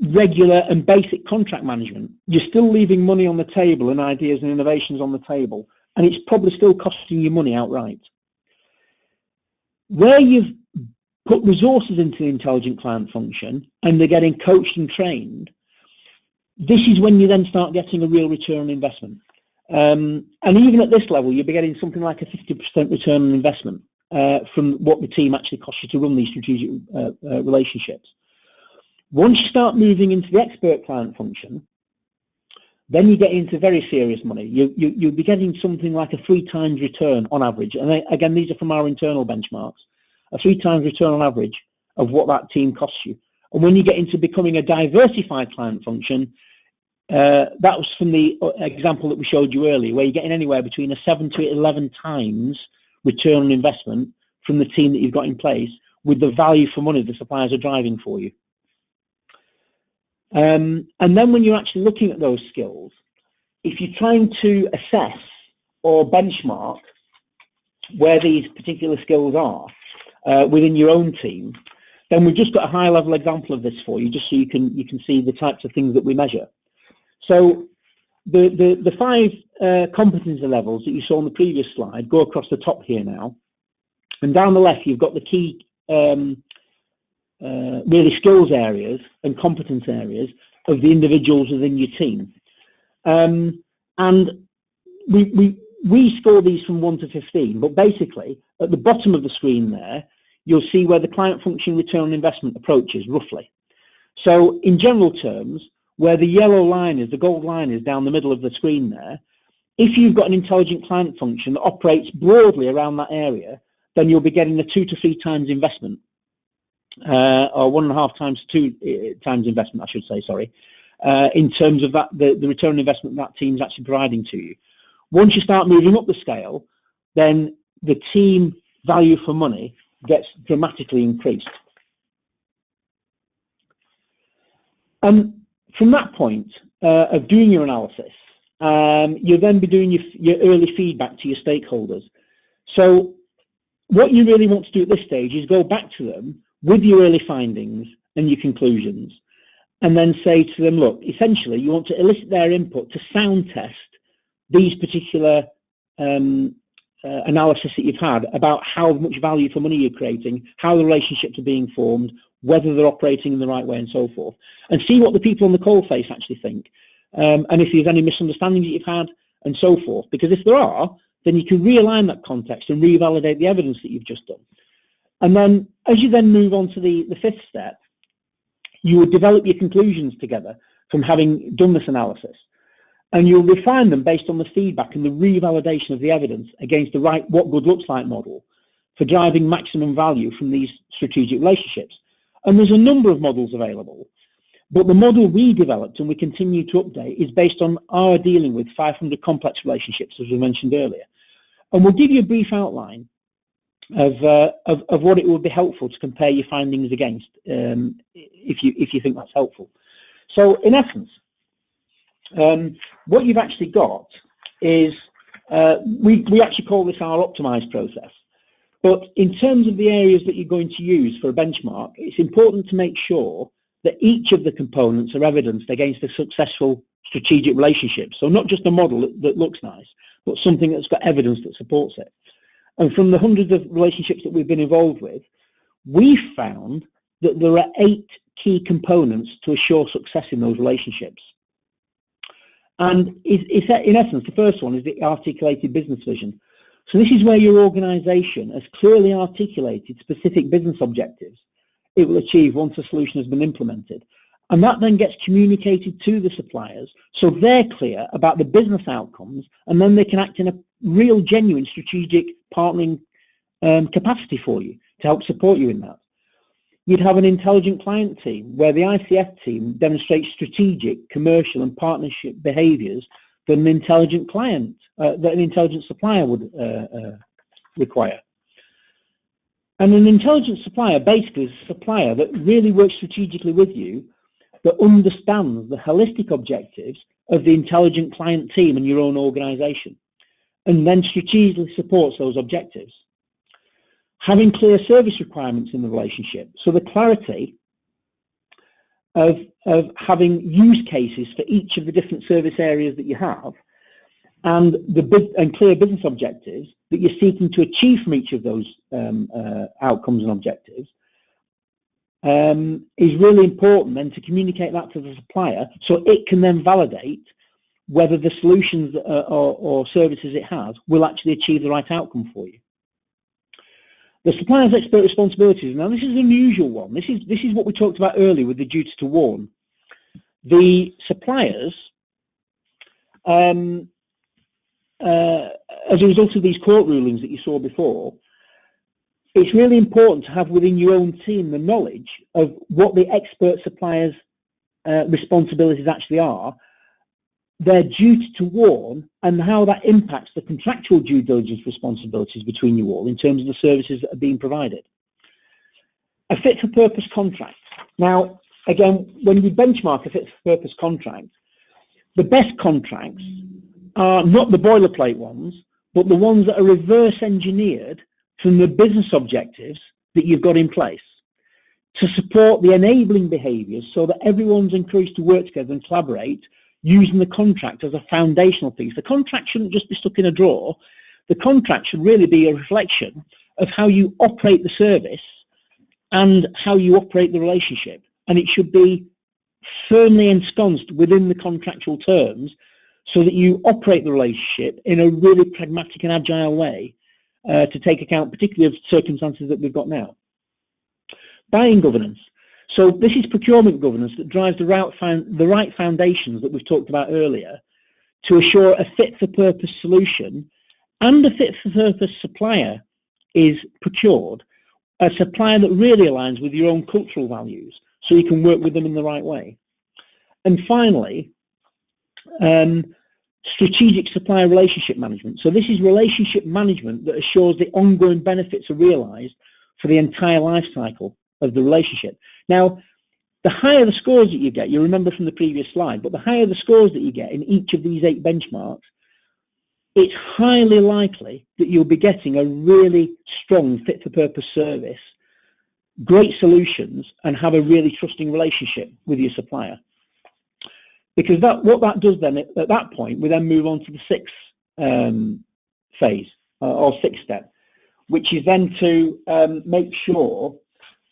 regular and basic contract management, you're still leaving money on the table and ideas and innovations on the table, and it's probably still costing you money outright. Where you've put resources into the intelligent client function and they're getting coached and trained, this is when you then start getting a real return on investment. And even at this level, you'll be getting something like a 50% return on investment from what the team actually costs you to run these strategic relationships. Once you start moving into the expert client function, then you get into very serious money. You'll be getting something like a 3 times return on average. And again, these are from our internal benchmarks. A 3 times return on average of what that team costs you. And when you get into becoming a diversified client function, that was from the example that we showed you earlier, where you're getting anywhere between a 7 to 11 times return on investment from the team that you've got in place with the value for money the suppliers are driving for you. And then when you're actually looking at those skills, if you're trying to assess or benchmark where these particular skills are within your own team, Again, we've just got a high-level example of this for you, just so you can see the types of things that we measure. So the 5 competency levels that you saw on the previous slide go across the top here now, and down the left you've got the key really skills areas and competence areas of the individuals within your team. And we score these from 1 to 15, but basically at the bottom of the screen there you'll see where the client function return on investment approaches roughly. So in general terms, where the yellow line is, the gold line is down the middle of the screen there, if you've got an intelligent client function that operates broadly around that area, then you'll be getting a 2 to 3 times investment, or 1.5 times 2 times investment, I should say, sorry, in terms of that the return on investment that team's actually providing to you. Once you start moving up the scale, then the team value for money gets dramatically increased. And from that point of doing your analysis, you'll then be doing your early feedback to your stakeholders. So what you really want to do at this stage is go back to them with your early findings and your conclusions, and then say to them, look, essentially you want to elicit their input to sound test these particular analysis that you've had about how much value for money you're creating, how the relationships are being formed, whether they're operating in the right way and so forth, and see what the people on the coalface actually think, and if there's any misunderstandings that you've had and so forth, because if there are, then you can realign that context and revalidate the evidence that you've just done. And then as you then move on to the 5th step, you would develop your conclusions together from having done this analysis, and you'll refine them based on the feedback and the revalidation of the evidence against the right what good looks like model for driving maximum value from these strategic relationships. And there's a number of models available, but the model we developed and we continue to update is based on our dealing with 500 complex relationships, as we mentioned earlier. And we'll give you a brief outline of what it would be helpful to compare your findings against, if you think that's helpful. So in essence, what you've actually got is, we actually call this our optimized process. But in terms of the areas that you're going to use for a benchmark, it's important to make sure that each of the components are evidenced against a successful strategic relationship. So not just a model that looks nice, but something that's got evidence that supports it. And from the hundreds of relationships that we've been involved with, we've found that there are 8 key components to assure success in those relationships. And in essence, the first one is the articulated business vision. So this is where your organisation has clearly articulated specific business objectives it will achieve once a solution has been implemented. And that then gets communicated to the suppliers so they're clear about the business outcomes, and then they can act in a real genuine strategic partnering capacity for you to help support you in that. You'd have an intelligent client team where the ICF team demonstrates strategic, commercial and partnership behaviours that an intelligent client, that an intelligent supplier would require. And an intelligent supplier basically is a supplier that really works strategically with you, that understands the holistic objectives of the intelligent client team and your own organisation, and then strategically supports those objectives. Having clear service requirements in the relationship, so the clarity of having use cases for each of the different service areas that you have, and clear business objectives that you're seeking to achieve from each of those outcomes and objectives, is really important then to communicate that to the supplier so it can then validate whether the solutions or services it has will actually achieve the right outcome for you. The supplier's expert responsibilities. Now this is an unusual one. This is what we talked about earlier with the duty to warn. The suppliers, as a result of these court rulings that you saw before, it's really important to have within your own team the knowledge of what the expert suppliers' responsibilities actually are, their duty to warn, and how that impacts the contractual due diligence responsibilities between you all in terms of the services that are being provided. A fit-for-purpose contract. Now, again, when you benchmark a fit-for-purpose contract, the best contracts are not the boilerplate ones, but the ones that are reverse engineered from the business objectives that you've got in place. to support the enabling behaviours so that everyone's encouraged to work together and collaborate using the contract as a foundational piece. The contract shouldn't just be stuck in a drawer. The contract should really be a reflection of how you operate the service and how you operate the relationship. And it should be firmly ensconced within the contractual terms so that you operate the relationship in a really pragmatic and agile way to take account particularly of circumstances that we've got now. Buying governance. So this is procurement governance that drives the right foundations that we've talked about earlier to assure a fit-for-purpose solution and a fit-for-purpose supplier is procured, a supplier that really aligns with your own cultural values so you can work with them in the right way. And finally, strategic supplier relationship management. So this is relationship management that assures the ongoing benefits are realised for the entire life cycle of the relationship. Now, the higher the scores that you get, you remember from the previous slide, but the higher the scores that you get in each of these 8 benchmarks, it's highly likely that you'll be getting a really strong fit-for-purpose service, great solutions, and have a really trusting relationship with your supplier. Because what that does then, at that point, we then move on to the 6th phase, or 6th step, which is then to make sure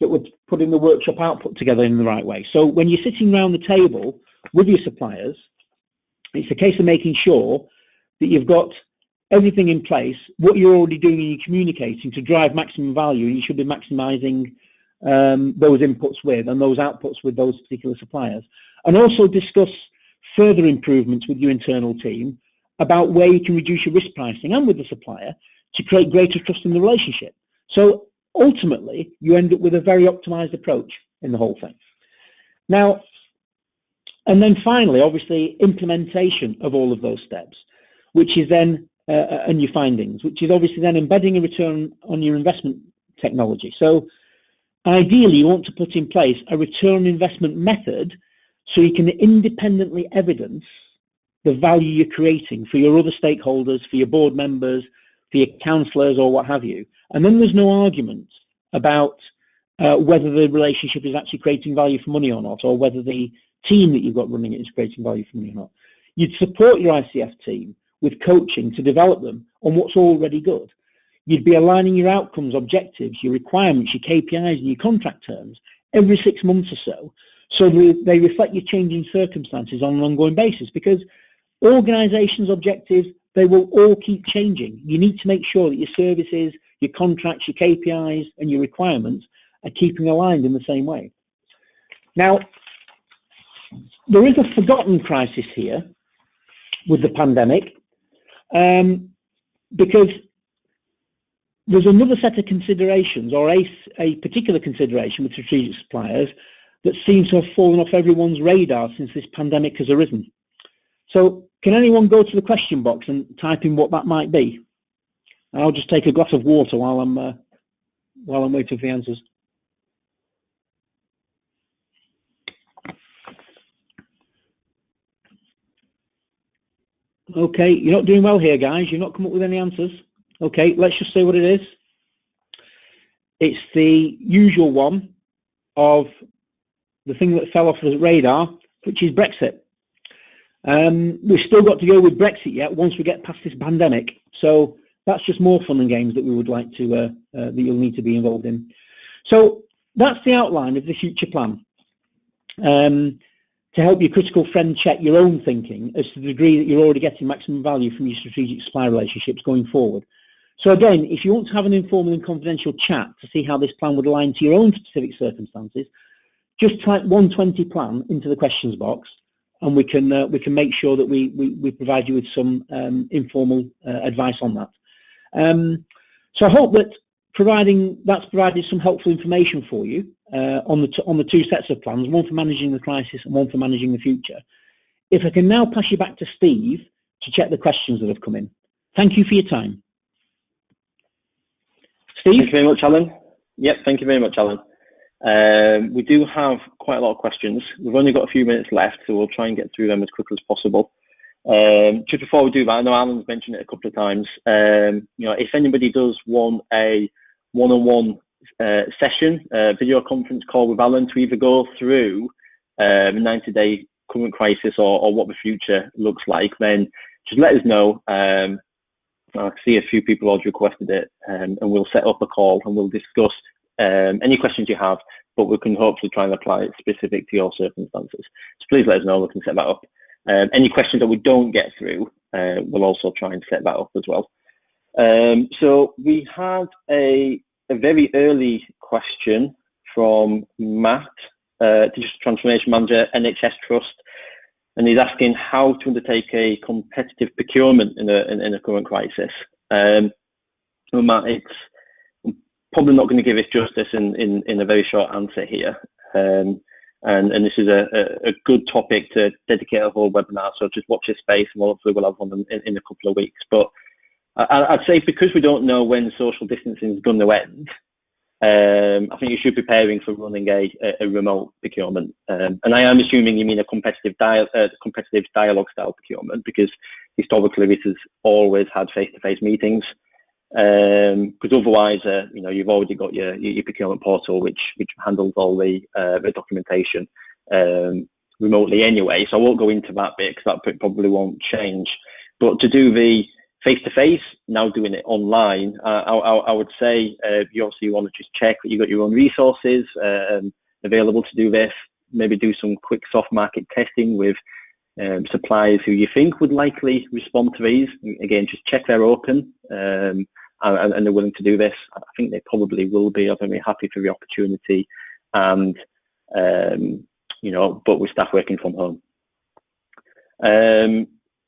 that we're putting the workshop output together in the right way. So when you're sitting around the table with your suppliers, it's a case of making sure that you've got everything in place, what you're already doing and you're communicating to drive maximum value, and you should be maximising those inputs with and those outputs with those particular suppliers. And also discuss further improvements with your internal team about where you can reduce your risk pricing and with the supplier to create greater trust in the relationship. So ultimately, you end up with a very optimized approach in the whole thing. Now, and then finally, obviously, implementation of all of those steps, which is then, and your findings, which is obviously then embedding a return on your investment technology. So ideally, you want to put in place a return on investment method so you can independently evidence the value you're creating for your other stakeholders, for your board members, for your counsellors or what have you. And then there's no argument about whether the relationship is actually creating value for money or not, or whether the team that you've got running it is creating value for money or not. You'd support your ICF team with coaching to develop them on what's already good. You'd be aligning your outcomes, objectives, your requirements, your KPIs and your contract terms every 6 months or so they reflect your changing circumstances on an ongoing basis, because organisations' objectives, they will all keep changing. You need to make sure that your services, your contracts, your KPIs and your requirements are keeping aligned in the same way. Now, there is a forgotten crisis here with the pandemic, because there's another set of considerations, or a particular consideration with strategic suppliers that seems to have fallen off everyone's radar since this pandemic has arisen. So can anyone go to the question box and type in what that might be? I'll just take a glass of water while I'm waiting for the answers. Okay, you're not doing well here, guys. You've not come up with any answers. Okay, let's just say what it is. It's the usual one of the thing that fell off the radar, which is Brexit. We've still got to go with Brexit yet once we get past this pandemic. So that's just more fun and games that we would like to, that you'll need to be involved in. So that's the outline of the future plan. To help your critical friend check your own thinking as to the degree that you're already getting maximum value from your strategic supply relationships going forward. So again, if you want to have an informal and confidential chat to see how this plan would align to your own specific circumstances, just type 120 plan into the questions box, and we can make sure that we provide you with some informal advice on that. So I hope that that's provided some helpful information for you on the 2 sets of plans, one for managing the crisis and one for managing the future. If I can now pass you back to Steve to check the questions that have come in. Thank you for your time. Steve? Thank you very much, Alan. Yep, thank you very much, Alan. We do have quite a lot of questions. We've only got a few minutes left, so we'll try and get through them as quickly as possible. Just before we do that, I know Alan's mentioned it a couple of times. You know, if anybody does want a one-on-one session, video conference call with Alan to either go through a 90-day current crisis or what the future looks like, then just let us know. I see a few people already requested it, and we'll set up a call and we'll discuss any questions you have, but we can hopefully try and apply it specific to your circumstances. So please let us know, we can set that up. Any questions that we don't get through, we'll also try and set that up as well. So we had a very early question from Matt, Digital Transformation Manager, NHS Trust, and he's asking how to undertake a competitive procurement in a current crisis. Well, Matt, I'm probably not going to give it justice in a very short answer here. And this is a good topic to dedicate a whole webinar, so just watch this space, and hopefully we'll have one in a couple of weeks. But I'd say because we don't know when social distancing is going to end, I think you should be preparing for running a remote procurement. And I am assuming you mean a competitive dialogue style procurement, because historically this has always had face-to-face meetings. Because otherwise, you've already got your procurement portal, which handles all the documentation remotely anyway. So I won't go into that bit because that probably won't change. But to do the face-to-face, now doing it online, I would say you obviously want to just check that you've got your own resources available to do this. Maybe do some quick soft market testing with suppliers who you think would likely respond to these. Again, just check they're open and they're willing to do this. I think they probably will be. I'm very happy for the opportunity, and but with staff working from home.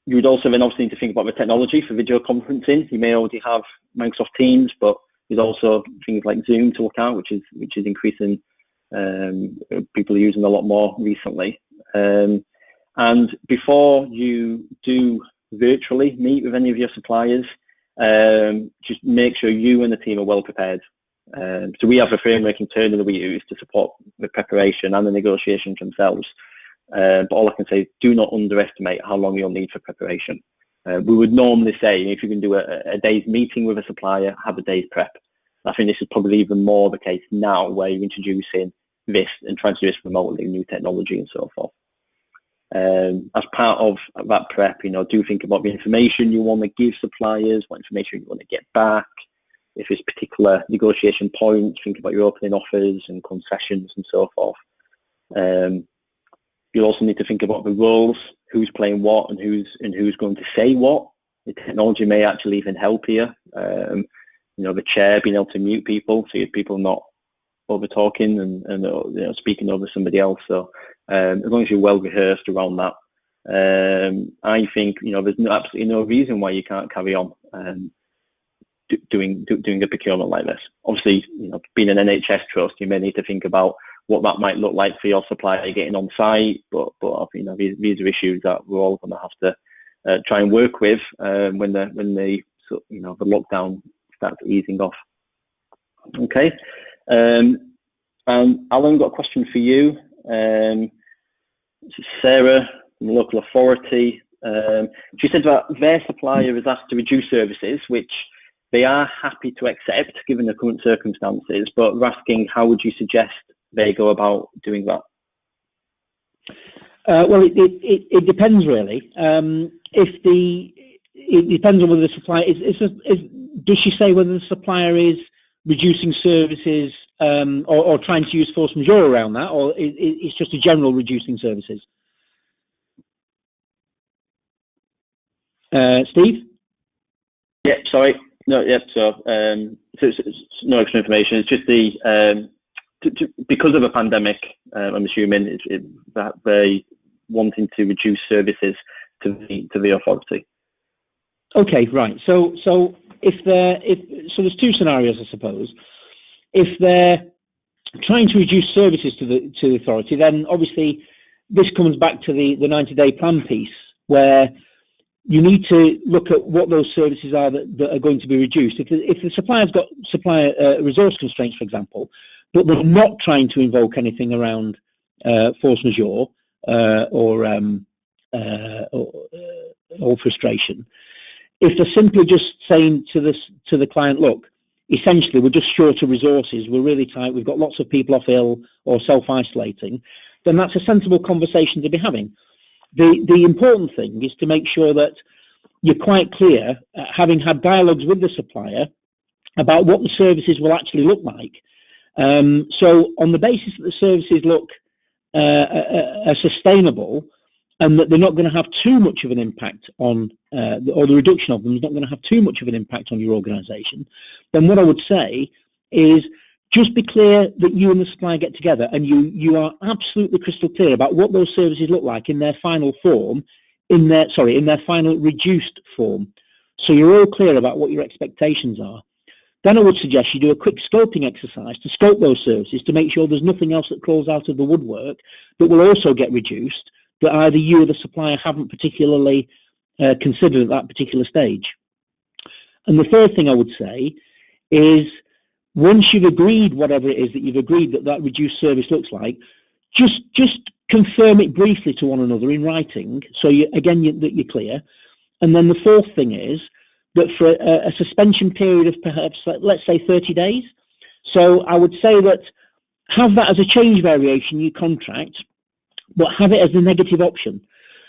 You would also then obviously need to think about the technology for video conferencing. You may already have Microsoft Teams, but there's also things like Zoom to look at, which is increasing. People are using a lot more recently. And before you do virtually meet with any of your suppliers, just make sure you and the team are well prepared. So we have a framework internally we use to support the preparation and the negotiations themselves. But all I can say is do not underestimate how long you'll need for preparation. We would normally say if you can do a day's meeting with a supplier, have a day's prep. I think this is probably even more the case now, where you're introducing this and trying to do this remotely, new technology and so forth. As part of that prep, do think about the information you want to give suppliers, what information you want to get back. If there's particular negotiation points, think about your opening offers and concessions and so forth. You'll also need to think about the roles, who's playing what and who's going to say what. The technology may actually even help here. The chair being able to mute people, so you have people not over talking and speaking over somebody else. So as long as you're well rehearsed around that, I think there's absolutely no reason why you can't carry on doing a procurement like this. Obviously, being an NHS trust, you may need to think about what that might look like for your supplier getting on site, but these are issues that we're all going to have to try and work with when the lockdown starts easing off. Okay, and Alan, got a question for you. Sarah from the local authority. She said that their supplier is asked to reduce services, which they are happy to accept given the current circumstances, but we're asking how would you suggest they go about doing that? Well, it depends really. It depends on whether the supplier does she say whether the supplier is reducing services or trying to use force majeure around that, or it's just a general reducing services? Steve? Yep, sorry. No, yep, so it's no extra information. It's just the because of a pandemic, I'm assuming that they wanting to reduce services to the authority. Okay, right. So there's two scenarios, I suppose. If they're trying to reduce services to the authority, then obviously this comes back to the 90-day plan piece, where you need to look at what those services are that are going to be reduced. If the supplier's got supplier resource constraints, for example, but they're not trying to invoke anything around force majeure or frustration, if they're simply just saying to the client, look, essentially we're just short of resources, we're really tight, we've got lots of people off ill or self-isolating, then that's a sensible conversation to be having. The important thing is to make sure that you're quite clear, having had dialogues with the supplier, about what the services will actually look like. So on the basis that the services look are sustainable, and that they're not going to have too much of an impact on, or the reduction of them is not going to have too much of an impact on your organisation, then what I would say is just be clear that you and the supplier get together and you are absolutely crystal clear about what those services look like in their final form, in their final reduced form. So you're all clear about what your expectations are. Then I would suggest you do a quick scoping exercise to scope those services to make sure there's nothing else that crawls out of the woodwork that will also get reduced, that either you or the supplier haven't particularly considered at that particular stage. And the third thing I would say is, once you've agreed whatever it is that you've agreed that reduced service looks like, just confirm it briefly to one another in writing, so that you're clear. And then the fourth thing is that for a suspension period of perhaps, let's say 30 days. So I would say that have that as a change variation in your contract, but have it as a negative option.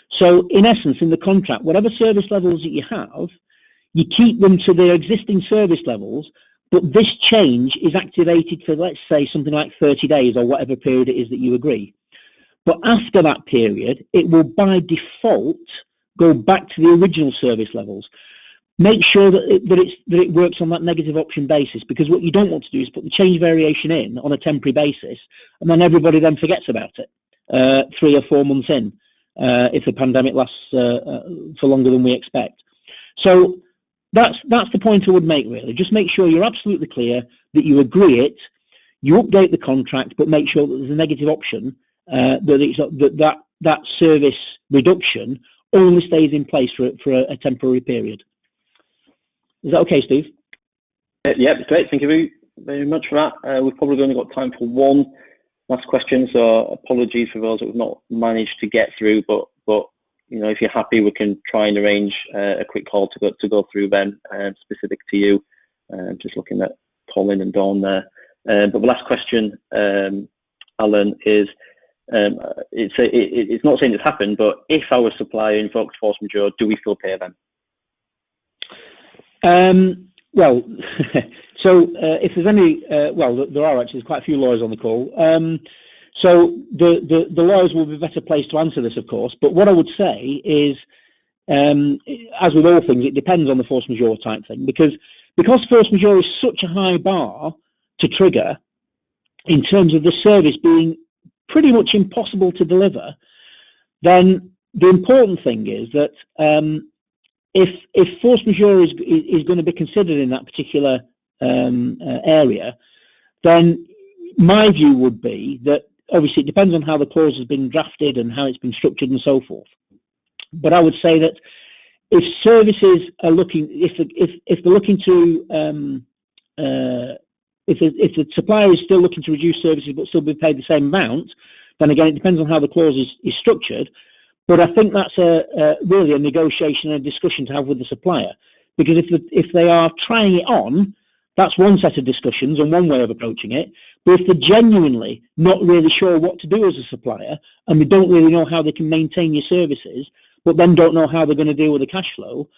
So in essence, in the contract, whatever service levels that you have, you keep them to their existing service levels, but this change is activated for, let's say, something like 30 days or whatever period it is that you agree. But after that period, it will by default go back to the original service levels. Make sure that it works on that negative option basis, because what you don't want to do is put the change variation in on a temporary basis, and then everybody then forgets about it 3 or 4 months in, if the pandemic lasts for longer than we expect. So that's the point I would make, really. Just make sure you're absolutely clear that you agree it, you update the contract, but make sure that there's a negative option, that service reduction only stays in place for a temporary period. Is that okay, Steve? Yeah, great. Thank you very much for that. We've probably only got time for one last question, so apologies for those that we've not managed to get through, but you know, if you're happy, we can try and arrange a quick call to go through them, specific to you. Just looking at Colin and Dawn there. But the last question, Alan, is it's not saying it's happened, but if our supplier invokes force majeure, do we still pay them? Well, so if there's any, there are actually quite a few lawyers on the call. So the lawyers will be better placed to answer this, of course. But what I would say is, as with all things, it depends on the force majeure type thing, because force majeure is such a high bar to trigger in terms of the service being pretty much impossible to deliver. Then the important thing is that if force majeure is going to be considered in that particular area, then my view would be that obviously it depends on how the clause has been drafted and how it's been structured and so forth. But I would say that if services are looking, if they're looking to, if the supplier is still looking to reduce services but still be paid the same amount, then again it depends on how the clause is structured. But I think that's really a negotiation and a discussion to have with the supplier, because if they are trying it on, that's one set of discussions and one way of approaching it. But if they're genuinely not really sure what to do as a supplier, and they don't really know how they can maintain your services, but then don't know how they're going to deal with the cash flow,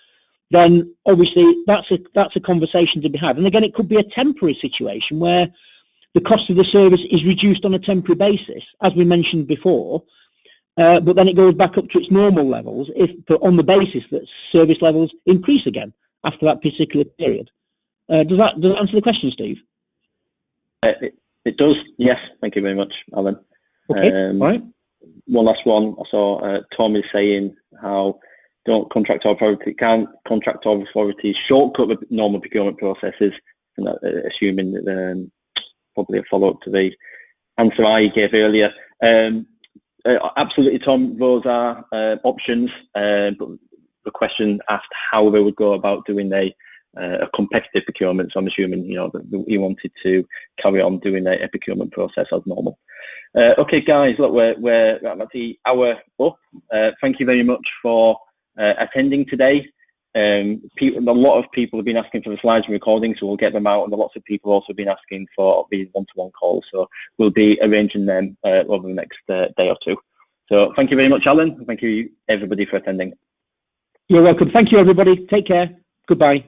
then obviously that's a conversation to be had. And again, it could be a temporary situation where the cost of the service is reduced on a temporary basis, as we mentioned before. But then it goes back up to its normal levels on the basis that service levels increase again after that particular period. Does that answer the question, Steve? It does, yes. Thank you very much, Alan. Okay, all right. One last one. I saw Tom is saying how contractor authorities shortcut the normal procurement processes, and assuming that probably a follow-up to the answer I gave earlier. Absolutely, Tom, those are options, but the question asked how they would go about doing a competitive procurement, so I'm assuming that you wanted to carry on doing a procurement process as normal. Okay, guys, look, we're at the hour up. Thank you very much for attending today. A lot of people have been asking for the slides and recordings, so we'll get them out, and lots of people also have been asking for these one-to-one calls, so we'll be arranging them over the next day or two. So thank you very much, Alan. Thank you, everybody, for attending. You're welcome. Thank you, everybody. Take care. Goodbye.